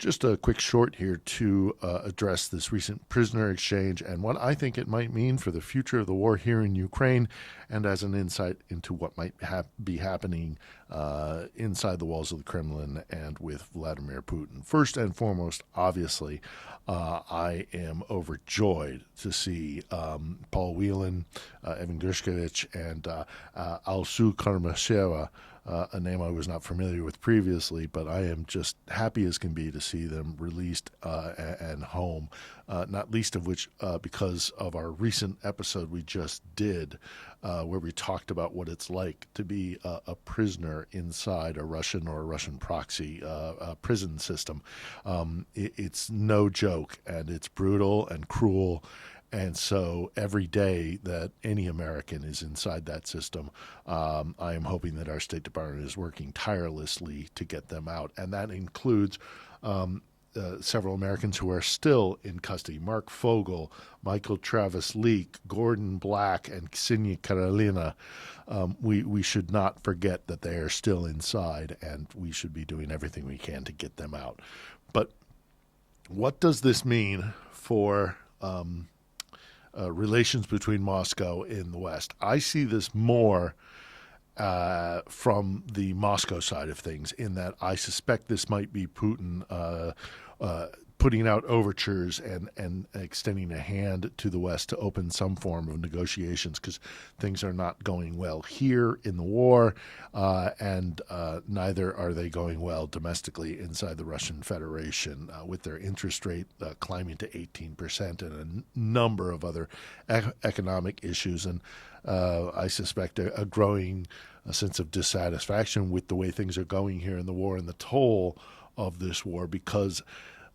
Just a quick short here to address this recent prisoner exchange and what I think it might mean for the future of the war here in Ukraine, and as an insight into what might be happening inside the walls of the Kremlin and with Vladimir Putin. First and foremost, obviously, I am overjoyed to see Paul Whelan, Evan Gershkovich, and Alsu Karmasheva, a name I was not familiar with previously, but I am just happy as can be to see them released and home, not least of which because of our recent episode we just did, where we talked about what it's like to be a prisoner inside a Russian or a Russian proxy prison system. It's no joke, and it's brutal and cruel. And so every day that any American is inside that system, I am hoping that our State Department is working tirelessly to get them out. And that includes several Americans who are still in custody: Mark Fogel, Michael Travis Leak, Gordon Black, and Ksenia Karelina. We should not forget that they are still inside, and we should be doing everything we can to get them out. But what does this mean for relations between Moscow and the West? I see this more from the Moscow side of things, in that I suspect this might be Putin putting out overtures and extending a hand to the West to open some form of negotiations, because things are not going well here in the war, and neither are they going well domestically inside the Russian Federation, with their interest rate climbing to 18% and a number of other economic issues. And I suspect a growing sense of dissatisfaction with the way things are going here in the war and the toll of this war, because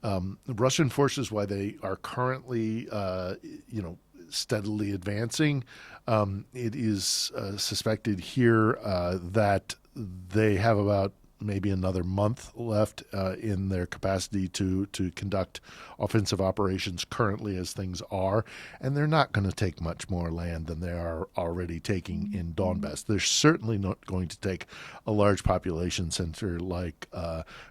the Russian forces, while they are currently, steadily advancing, it is suspected here that they have about maybe another month left in their capacity to conduct offensive operations currently as things are, and they're not going to take much more land than they are already taking in Donbass. They're certainly not going to take a large population center like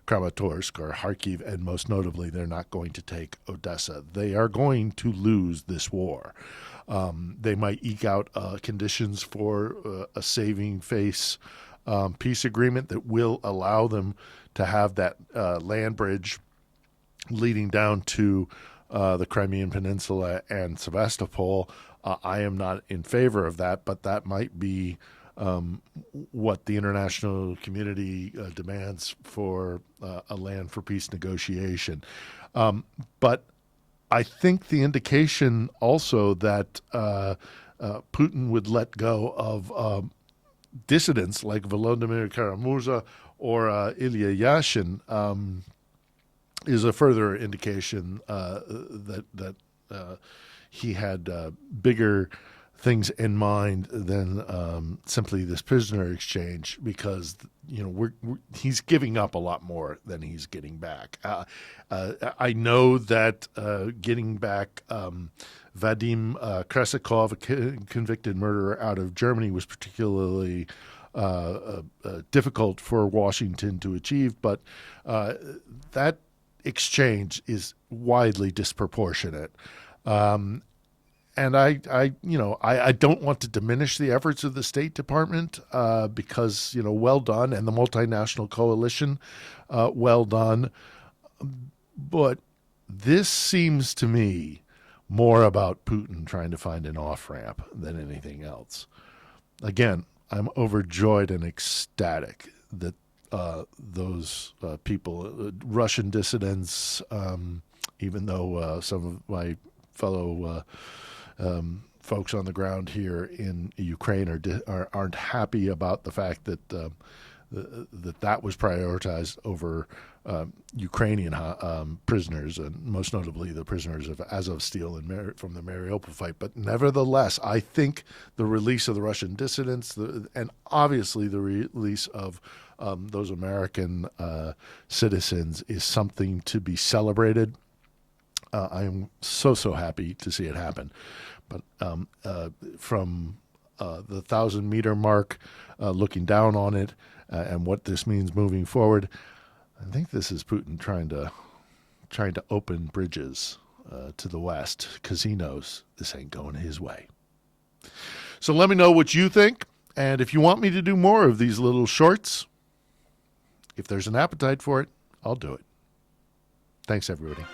Kramatorsk or Kharkiv, and most notably, they're not going to take Odessa. They are going to lose this war. They might eke out conditions for a saving face peace agreement that will allow them to have that land bridge leading down to the Crimean Peninsula and Sevastopol. I am not in favor of that, but that might be what the international community demands for a land for peace negotiation. But I think the indication also that Putin would let go of dissidents like Volodymyr Karamurza or Ilya Yashin is a further indication that he had bigger things in mind than simply this prisoner exchange, because he's giving up a lot more than he's getting back. I know that getting back Vadim Krasikov, a convicted murderer out of Germany, was particularly difficult for Washington to achieve, but that exchange is widely disproportionate. And I don't want to diminish the efforts of the State Department because, well done, and the multinational coalition, well done. But this seems to me more about Putin trying to find an off-ramp than anything else. Again, I'm overjoyed and ecstatic that those people, Russian dissidents, even though some of my fellow folks on the ground here in Ukraine aren't happy about the fact that that was prioritized over Ukrainian prisoners, and most notably the prisoners of Azovstal from the Mariupol fight. But nevertheless, I think the release of the Russian dissidents, and obviously the release of those American citizens, is something to be celebrated. I am so happy to see it happen. But from the 1,000-meter mark, looking down on it, and what this means moving forward, I think this is Putin trying to trying to open bridges to the West because he knows this ain't going his way. So let me know what you think. And if you want me to do more of these little shorts, if there's an appetite for it, I'll do it. Thanks, everybody.